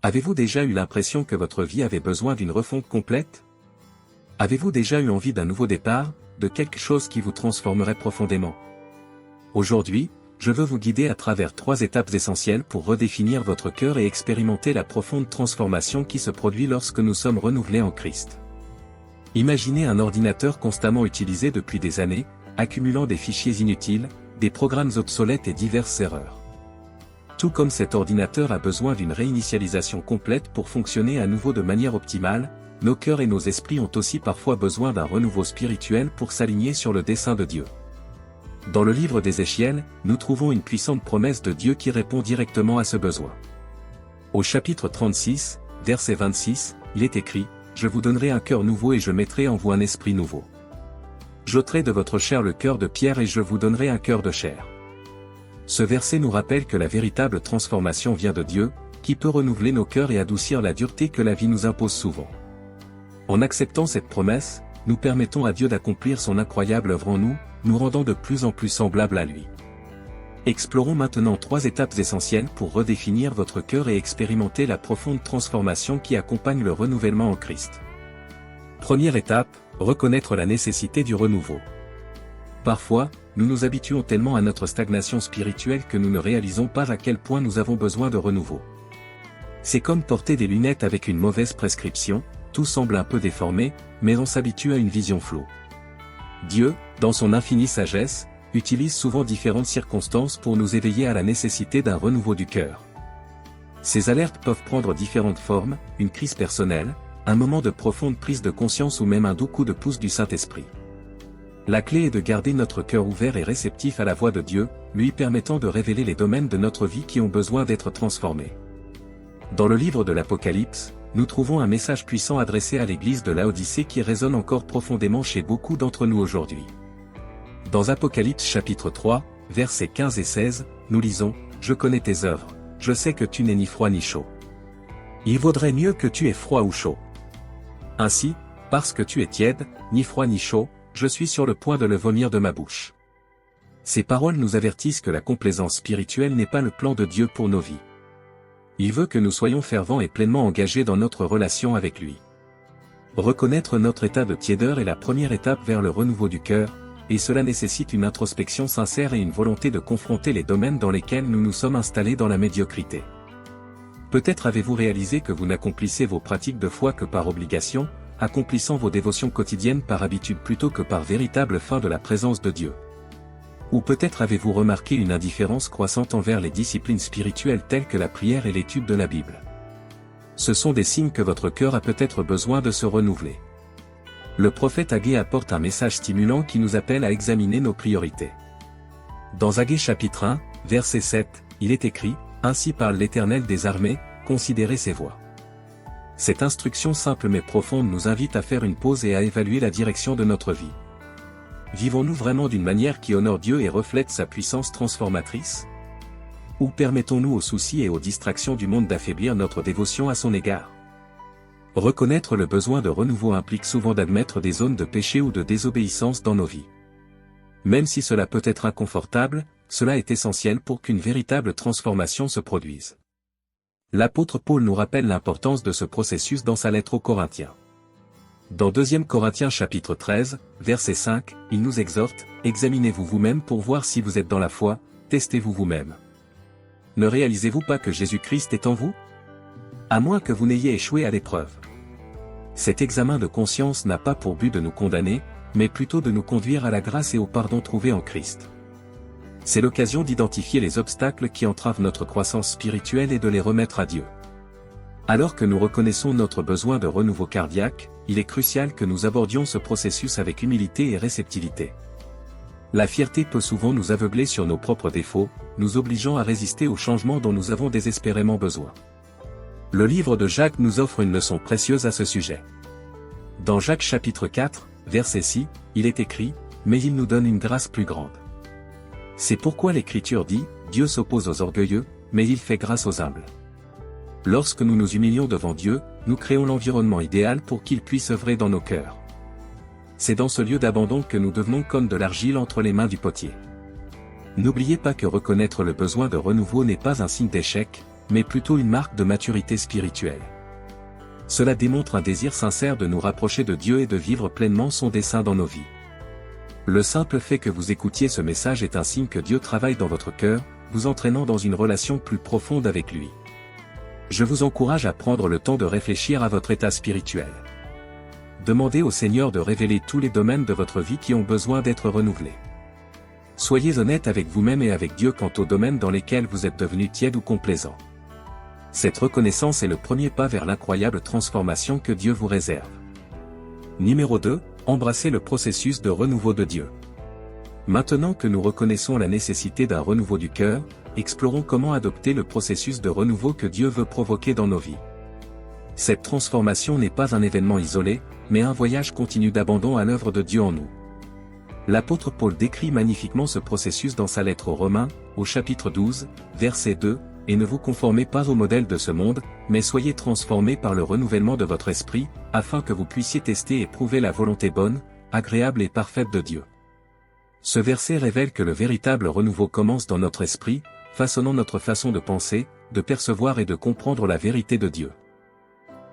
Avez-vous déjà eu l'impression que votre vie avait besoin d'une refonte complète? Avez-vous déjà eu envie d'un nouveau départ, de quelque chose qui vous transformerait profondément? Aujourd'hui, je veux vous guider à travers 3 étapes essentielles pour redéfinir votre cœur et expérimenter la profonde transformation qui se produit lorsque nous sommes renouvelés en Christ. Imaginez un ordinateur constamment utilisé depuis des années, accumulant des fichiers inutiles, des programmes obsolètes et diverses erreurs. Tout comme cet ordinateur a besoin d'une réinitialisation complète pour fonctionner à nouveau de manière optimale, nos cœurs et nos esprits ont aussi parfois besoin d'un renouveau spirituel pour s'aligner sur le dessein de Dieu. Dans le livre d'Ézéchiel, nous trouvons une puissante promesse de Dieu qui répond directement à ce besoin. Au chapitre 36, verset 26, il est écrit « Je vous donnerai un cœur nouveau et je mettrai en vous un esprit nouveau. J'ôterai de votre chair le cœur de pierre et je vous donnerai un cœur de chair. » Ce verset nous rappelle que la véritable transformation vient de Dieu, qui peut renouveler nos cœurs et adoucir la dureté que la vie nous impose souvent. En acceptant cette promesse, nous permettons à Dieu d'accomplir son incroyable œuvre en nous, nous rendant de plus en plus semblables à lui. Explorons maintenant 3 étapes essentielles pour redéfinir votre cœur et expérimenter la profonde transformation qui accompagne le renouvellement en Christ. Première étape, reconnaître la nécessité du renouveau. Parfois, nous nous habituons tellement à notre stagnation spirituelle que nous ne réalisons pas à quel point nous avons besoin de renouveau. C'est comme porter des lunettes avec une mauvaise prescription, tout semble un peu déformé, mais on s'habitue à une vision floue. Dieu, dans son infinie sagesse, utilise souvent différentes circonstances pour nous éveiller à la nécessité d'un renouveau du cœur. Ces alertes peuvent prendre différentes formes, une crise personnelle, un moment de profonde prise de conscience ou même un doux coup de pouce du Saint-Esprit. La clé est de garder notre cœur ouvert et réceptif à la voix de Dieu, lui permettant de révéler les domaines de notre vie qui ont besoin d'être transformés. Dans le livre de l'Apocalypse, nous trouvons un message puissant adressé à l'église de Laodicée qui résonne encore profondément chez beaucoup d'entre nous aujourd'hui. Dans Apocalypse chapitre 3, versets 15 et 16, nous lisons « Je connais tes œuvres, je sais que tu n'es ni froid ni chaud. Il vaudrait mieux que tu aies froid ou chaud. Ainsi, parce que tu es tiède, ni froid ni chaud, je suis sur le point de le vomir de ma bouche. » Ces paroles nous avertissent que la complaisance spirituelle n'est pas le plan de Dieu pour nos vies. Il veut que nous soyons fervents et pleinement engagés dans notre relation avec lui. Reconnaître notre état de tiédeur est la première étape vers le renouveau du cœur, et cela nécessite une introspection sincère et une volonté de confronter les domaines dans lesquels nous nous sommes installés dans la médiocrité. Peut-être avez-vous réalisé que vous n'accomplissez vos pratiques de foi que par obligation, accomplissant vos dévotions quotidiennes par habitude plutôt que par véritable faim de la présence de Dieu. Ou peut-être avez-vous remarqué une indifférence croissante envers les disciplines spirituelles telles que la prière et l'étude de la Bible. Ce sont des signes que votre cœur a peut-être besoin de se renouveler. Le prophète Agé apporte un message stimulant qui nous appelle à examiner nos priorités. Dans Agé chapitre 1, verset 7, il est écrit « Ainsi parle l'Éternel des armées, considérez ses voies. » Cette instruction simple mais profonde nous invite à faire une pause et à évaluer la direction de notre vie. Vivons-nous vraiment d'une manière qui honore Dieu et reflète sa puissance transformatrice? Ou permettons-nous aux soucis et aux distractions du monde d'affaiblir notre dévotion à son égard? Reconnaître le besoin de renouveau implique souvent d'admettre des zones de péché ou de désobéissance dans nos vies. Même si cela peut être inconfortable, cela est essentiel pour qu'une véritable transformation se produise. L'apôtre Paul nous rappelle l'importance de ce processus dans sa lettre aux Corinthiens. Dans 2 Corinthiens chapitre 13, verset 5, il nous exhorte « Examinez-vous vous-même pour voir si vous êtes dans la foi, testez-vous vous-même. Ne réalisez-vous pas que Jésus-Christ est en vous? À moins que vous n'ayez échoué à l'épreuve. » Cet examen de conscience n'a pas pour but de nous condamner, mais plutôt de nous conduire à la grâce et au pardon trouvé en Christ. C'est l'occasion d'identifier les obstacles qui entravent notre croissance spirituelle et de les remettre à Dieu. Alors que nous reconnaissons notre besoin de renouveau cardiaque, il est crucial que nous abordions ce processus avec humilité et réceptivité. La fierté peut souvent nous aveugler sur nos propres défauts, nous obligeant à résister aux changements dont nous avons désespérément besoin. Le livre de Jacques nous offre une leçon précieuse à ce sujet. Dans Jacques chapitre 4, verset 6, il est écrit « Mais il nous donne une grâce plus grande. » C'est pourquoi l'Écriture dit « Dieu s'oppose aux orgueilleux, mais il fait grâce aux humbles. » Lorsque nous nous humilions devant Dieu, nous créons l'environnement idéal pour qu'il puisse œuvrer dans nos cœurs. C'est dans ce lieu d'abandon que nous devenons comme de l'argile entre les mains du potier. N'oubliez pas que reconnaître le besoin de renouveau n'est pas un signe d'échec, mais plutôt une marque de maturité spirituelle. Cela démontre un désir sincère de nous rapprocher de Dieu et de vivre pleinement son dessein dans nos vies. Le simple fait que vous écoutiez ce message est un signe que Dieu travaille dans votre cœur, vous entraînant dans une relation plus profonde avec lui. Je vous encourage à prendre le temps de réfléchir à votre état spirituel. Demandez au Seigneur de révéler tous les domaines de votre vie qui ont besoin d'être renouvelés. Soyez honnête avec vous-même et avec Dieu quant aux domaines dans lesquels vous êtes devenu tiède ou complaisant. Cette reconnaissance est le premier pas vers l'incroyable transformation que Dieu vous réserve. Numéro 2, embrassez le processus de renouveau de Dieu. Maintenant que nous reconnaissons la nécessité d'un renouveau du cœur, explorons comment adopter le processus de renouveau que Dieu veut provoquer dans nos vies. Cette transformation n'est pas un événement isolé, mais un voyage continu d'abandon à l'œuvre de Dieu en nous. L'apôtre Paul décrit magnifiquement ce processus dans sa lettre aux Romains, au chapitre 12, verset 2, « Et ne vous conformez pas au modèle de ce monde, mais soyez transformés par le renouvellement de votre esprit, afin que vous puissiez tester et prouver la volonté bonne, agréable et parfaite de Dieu. » Ce verset révèle que le véritable renouveau commence dans notre esprit, façonnant notre façon de penser, de percevoir et de comprendre la vérité de Dieu.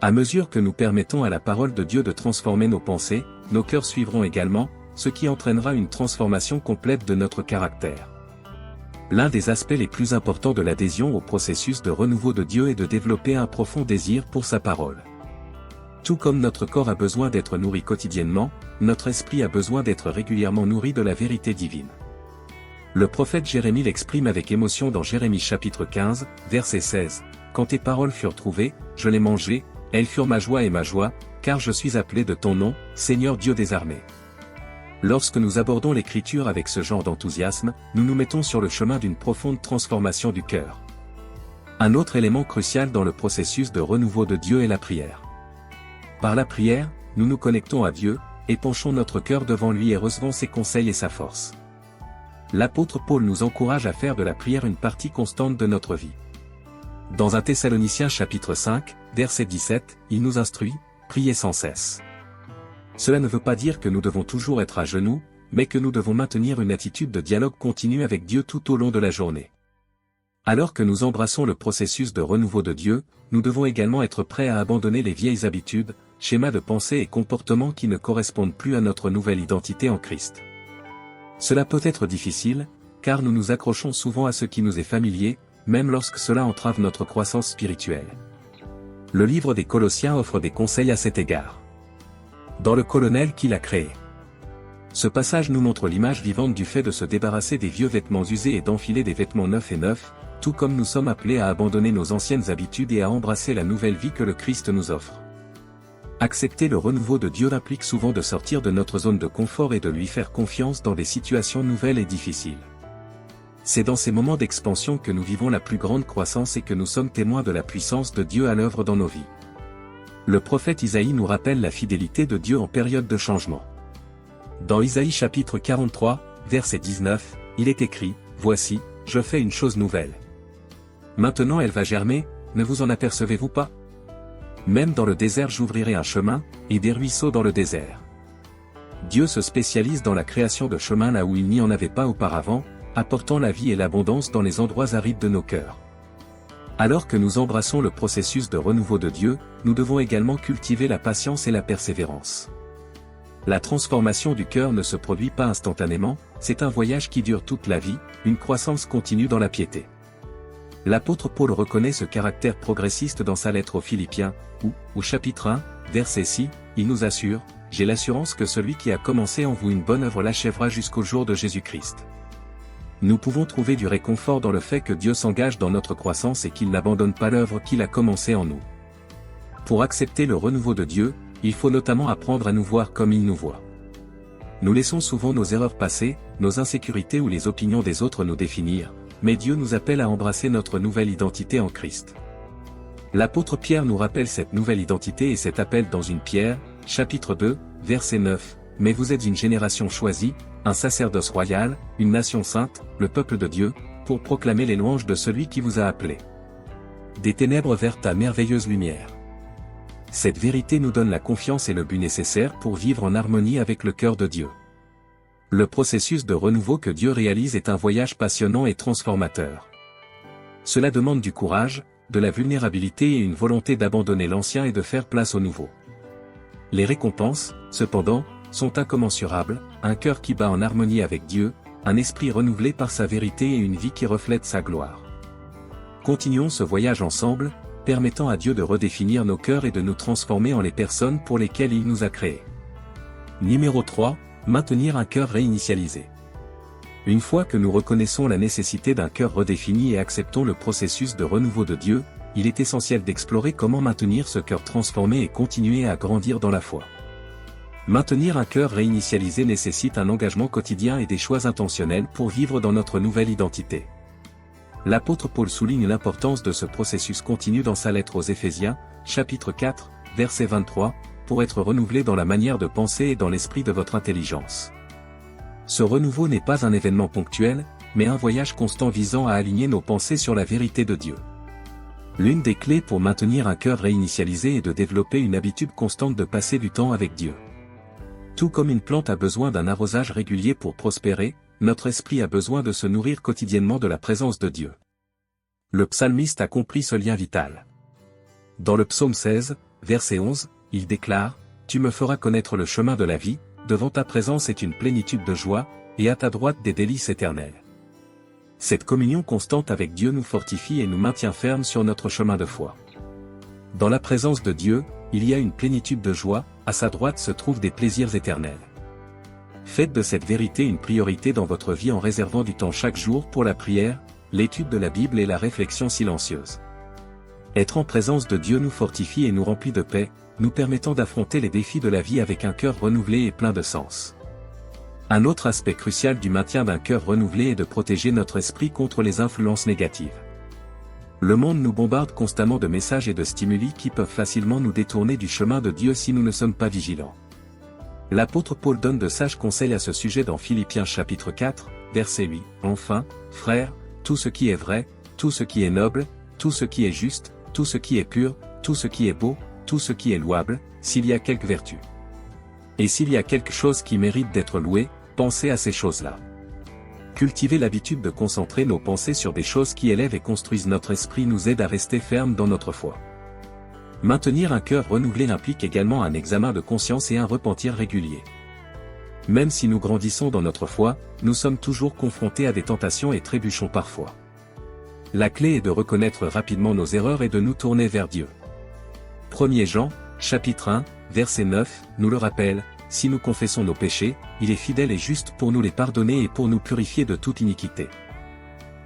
À mesure que nous permettons à la parole de Dieu de transformer nos pensées, nos cœurs suivront également, ce qui entraînera une transformation complète de notre caractère. L'un des aspects les plus importants de l'adhésion au processus de renouveau de Dieu est de développer un profond désir pour sa parole. Tout comme notre corps a besoin d'être nourri quotidiennement, notre esprit a besoin d'être régulièrement nourri de la vérité divine. Le prophète Jérémie l'exprime avec émotion dans Jérémie chapitre 15, verset 16. « Quand tes paroles furent trouvées, je les mangeai, elles furent ma joie et ma joie, car je suis appelé de ton nom, Seigneur Dieu des armées. » Lorsque nous abordons l'écriture avec ce genre d'enthousiasme, nous nous mettons sur le chemin d'une profonde transformation du cœur. Un autre élément crucial dans le processus de renouveau de Dieu est la prière. Par la prière, nous nous connectons à Dieu, épanchons notre cœur devant lui et recevons ses conseils et sa force. L'apôtre Paul nous encourage à faire de la prière une partie constante de notre vie. Dans 1 Thessaloniciens chapitre 5, verset 17, il nous instruit, « Priez sans cesse ». Cela ne veut pas dire que nous devons toujours être à genoux, mais que nous devons maintenir une attitude de dialogue continu avec Dieu tout au long de la journée. Alors que nous embrassons le processus de renouveau de Dieu, nous devons également être prêts à abandonner les vieilles habitudes, schémas de pensée et comportements qui ne correspondent plus à notre nouvelle identité en Christ. Cela peut être difficile, car nous nous accrochons souvent à ce qui nous est familier, même lorsque cela entrave notre croissance spirituelle. Le livre des Colossiens offre des conseils à cet égard. Dans le colonel qui l'a créé. Ce passage nous montre l'image vivante du fait de se débarrasser des vieux vêtements usés et d'enfiler des vêtements neufs, tout comme nous sommes appelés à abandonner nos anciennes habitudes et à embrasser la nouvelle vie que le Christ nous offre. Accepter le renouveau de Dieu implique souvent de sortir de notre zone de confort et de lui faire confiance dans des situations nouvelles et difficiles. C'est dans ces moments d'expansion que nous vivons la plus grande croissance et que nous sommes témoins de la puissance de Dieu à l'œuvre dans nos vies. Le prophète Isaïe nous rappelle la fidélité de Dieu en période de changement. Dans Isaïe chapitre 43, verset 19, il est écrit, « Voici, je fais une chose nouvelle. Maintenant elle va germer, ne vous en apercevez-vous pas? Même dans le désert j'ouvrirai un chemin, et des ruisseaux dans le désert. » Dieu se spécialise dans la création de chemins là où il n'y en avait pas auparavant, apportant la vie et l'abondance dans les endroits arides de nos cœurs. Alors que nous embrassons le processus de renouveau de Dieu, nous devons également cultiver la patience et la persévérance. La transformation du cœur ne se produit pas instantanément, c'est un voyage qui dure toute la vie, une croissance continue dans la piété. L'apôtre Paul reconnaît ce caractère progressiste dans sa lettre aux Philippiens, où, au chapitre 1, verset 6, il nous assure, « J'ai l'assurance que celui qui a commencé en vous une bonne œuvre l'achèvera jusqu'au jour de Jésus-Christ. » Nous pouvons trouver du réconfort dans le fait que Dieu s'engage dans notre croissance et qu'il n'abandonne pas l'œuvre qu'il a commencée en nous. Pour accepter le renouveau de Dieu, il faut notamment apprendre à nous voir comme il nous voit. Nous laissons souvent nos erreurs passées, nos insécurités ou les opinions des autres nous définir, mais Dieu nous appelle à embrasser notre nouvelle identité en Christ. L'apôtre Pierre nous rappelle cette nouvelle identité et cet appel dans 1 Pierre, chapitre 2, verset 9, « Mais vous êtes une génération choisie, un sacerdoce royal, une nation sainte, le peuple de Dieu, pour proclamer les louanges de celui qui vous a appelé. Des ténèbres vers ta merveilleuse lumière. » Cette vérité nous donne la confiance et le but nécessaire pour vivre en harmonie avec le cœur de Dieu. Le processus de renouveau que Dieu réalise est un voyage passionnant et transformateur. Cela demande du courage, de la vulnérabilité et une volonté d'abandonner l'ancien et de faire place au nouveau. Les récompenses, cependant, sont incommensurables, un cœur qui bat en harmonie avec Dieu, un esprit renouvelé par sa vérité et une vie qui reflète sa gloire. Continuons ce voyage ensemble, permettant à Dieu de redéfinir nos cœurs et de nous transformer en les personnes pour lesquelles il nous a créés. Numéro 3, maintenir un cœur réinitialisé. Une fois que nous reconnaissons la nécessité d'un cœur redéfini et acceptons le processus de renouveau de Dieu, il est essentiel d'explorer comment maintenir ce cœur transformé et continuer à grandir dans la foi. Maintenir un cœur réinitialisé nécessite un engagement quotidien et des choix intentionnels pour vivre dans notre nouvelle identité. L'apôtre Paul souligne l'importance de ce processus continu dans sa lettre aux Éphésiens, chapitre 4, verset 23, pour être renouvelé dans la manière de penser et dans l'esprit de votre intelligence. Ce renouveau n'est pas un événement ponctuel, mais un voyage constant visant à aligner nos pensées sur la vérité de Dieu. L'une des clés pour maintenir un cœur réinitialisé est de développer une habitude constante de passer du temps avec Dieu. Tout comme une plante a besoin d'un arrosage régulier pour prospérer, notre esprit a besoin de se nourrir quotidiennement de la présence de Dieu. Le psalmiste a compris ce lien vital. Dans le psaume 16, verset 11, il déclare « Tu me feras connaître le chemin de la vie, devant ta présence est une plénitude de joie, et à ta droite des délices éternelles. » Cette communion constante avec Dieu nous fortifie et nous maintient fermes sur notre chemin de foi. Dans la présence de Dieu, il y a une plénitude de joie, à sa droite se trouvent des plaisirs éternels. Faites de cette vérité une priorité dans votre vie en réservant du temps chaque jour pour la prière, l'étude de la Bible et la réflexion silencieuse. Être en présence de Dieu nous fortifie et nous remplit de paix, nous permettant d'affronter les défis de la vie avec un cœur renouvelé et plein de sens. Un autre aspect crucial du maintien d'un cœur renouvelé est de protéger notre esprit contre les influences négatives. Le monde nous bombarde constamment de messages et de stimuli qui peuvent facilement nous détourner du chemin de Dieu si nous ne sommes pas vigilants. L'apôtre Paul donne de sages conseils à ce sujet dans Philippiens chapitre 4, verset 8. « Enfin, frères, tout ce qui est vrai, tout ce qui est noble, tout ce qui est juste, tout ce qui est pur, tout ce qui est beau, tout ce qui est louable, s'il y a quelque vertu. Et s'il y a quelque chose qui mérite d'être loué, pensez à ces choses-là. » Cultiver l'habitude de concentrer nos pensées sur des choses qui élèvent et construisent notre esprit nous aide à rester fermes dans notre foi. Maintenir un cœur renouvelé implique également un examen de conscience et un repentir régulier. Même si nous grandissons dans notre foi, nous sommes toujours confrontés à des tentations et trébuchons parfois. La clé est de reconnaître rapidement nos erreurs et de nous tourner vers Dieu. 1 Jean, chapitre 1, verset 9, nous le rappelle, si nous confessons nos péchés, il est fidèle et juste pour nous les pardonner et pour nous purifier de toute iniquité.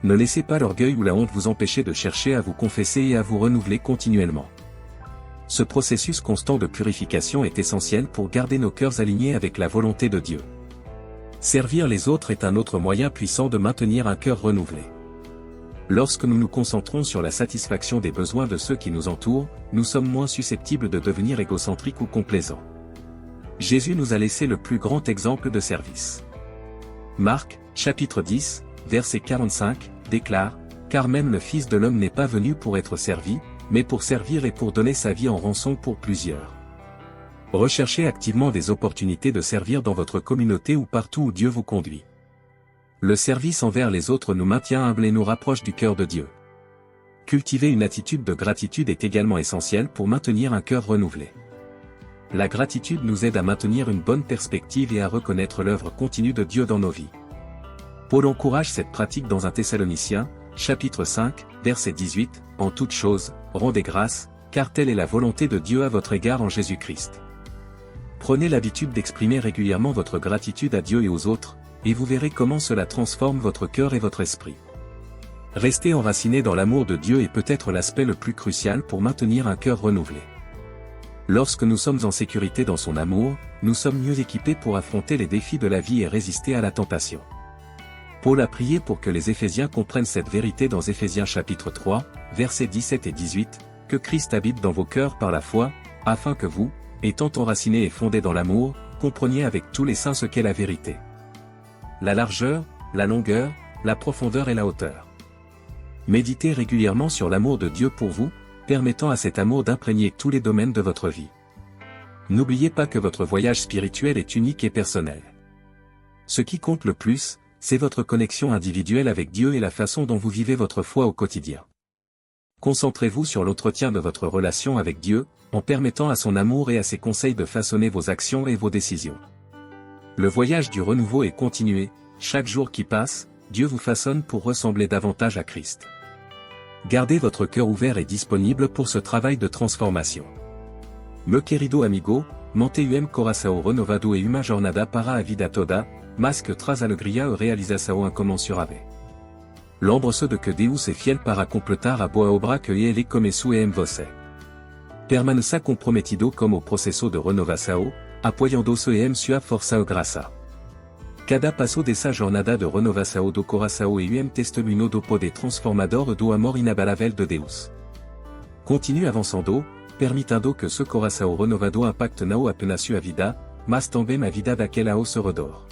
Ne laissez pas l'orgueil ou la honte vous empêcher de chercher à vous confesser et à vous renouveler continuellement. Ce processus constant de purification est essentiel pour garder nos cœurs alignés avec la volonté de Dieu. Servir les autres est un autre moyen puissant de maintenir un cœur renouvelé. Lorsque nous nous concentrons sur la satisfaction des besoins de ceux qui nous entourent, nous sommes moins susceptibles de devenir égocentriques ou complaisants. Jésus nous a laissé le plus grand exemple de service. Marc, chapitre 10, verset 45, déclare « Car même le Fils de l'homme n'est pas venu pour être servi, mais pour servir et pour donner sa vie en rançon pour plusieurs. » Recherchez activement des opportunités de servir dans votre communauté ou partout où Dieu vous conduit. Le service envers les autres nous maintient humbles et nous rapproche du cœur de Dieu. Cultiver une attitude de gratitude est également essentielle pour maintenir un cœur renouvelé. La gratitude nous aide à maintenir une bonne perspective et à reconnaître l'œuvre continue de Dieu dans nos vies. Paul encourage cette pratique dans 1 Thessaloniciens, chapitre 5, verset 18, « En toute chose, rendez grâce, car telle est la volonté de Dieu à votre égard en Jésus-Christ. » Prenez l'habitude d'exprimer régulièrement votre gratitude à Dieu et aux autres, et vous verrez comment cela transforme votre cœur et votre esprit. Rester enraciné dans l'amour de Dieu est peut-être l'aspect le plus crucial pour maintenir un cœur renouvelé. Lorsque nous sommes en sécurité dans son amour, nous sommes mieux équipés pour affronter les défis de la vie et résister à la tentation. Paul a prié pour que les Éphésiens comprennent cette vérité dans Éphésiens chapitre 3, versets 17 et 18, que Christ habite dans vos cœurs par la foi, afin que vous, étant enracinés et fondés dans l'amour, compreniez avec tous les saints ce qu'est la vérité. La largeur, la longueur, la profondeur et la hauteur. Méditez régulièrement sur l'amour de Dieu pour vous, permettant à cet amour d'imprégner tous les domaines de votre vie. N'oubliez pas que votre voyage spirituel est unique et personnel. Ce qui compte le plus, c'est votre connexion individuelle avec Dieu et la façon dont vous vivez votre foi au quotidien. Concentrez-vous sur l'entretien de votre relation avec Dieu, en permettant à son amour et à ses conseils de façonner vos actions et vos décisions. Le voyage du renouveau est continué, chaque jour qui passe, Dieu vous façonne pour ressembler davantage à Christ. Gardez votre cœur ouvert et disponible pour ce travail de transformation. Meu querido amigo, mantenham coração renovado e uma jornada para a vida toda, mas que traz alegria e realização incomensurável. Lembre-se de que Deus é fiel para completar a boa obra que ele começou em você. Permaneça comprometido com o processo de renovação, apoiando-se em sua força e graça. Cada passo dessa jornada de renovação do coração é testemunho do poder transformador do amor inabalável de Deus. Continue avançando, permitindo que ce coração renovado impacte não apenas sua vida, mas também a vida daquela ao seu redor.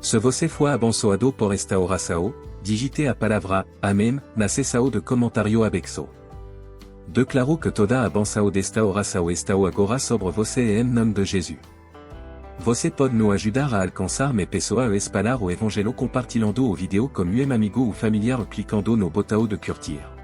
Se você foi abençoado por esta oração, digite a palavra Amém na seção de comentário abaixo. Declaro que toda a benção desta oração está agora sobre você em nome de Jesus. Você pode nos ajudar a alcançar mais pessoas e espalhar o evangelho compartilhando o vídeo com um amigo ou familiar clicando no botão de curtir.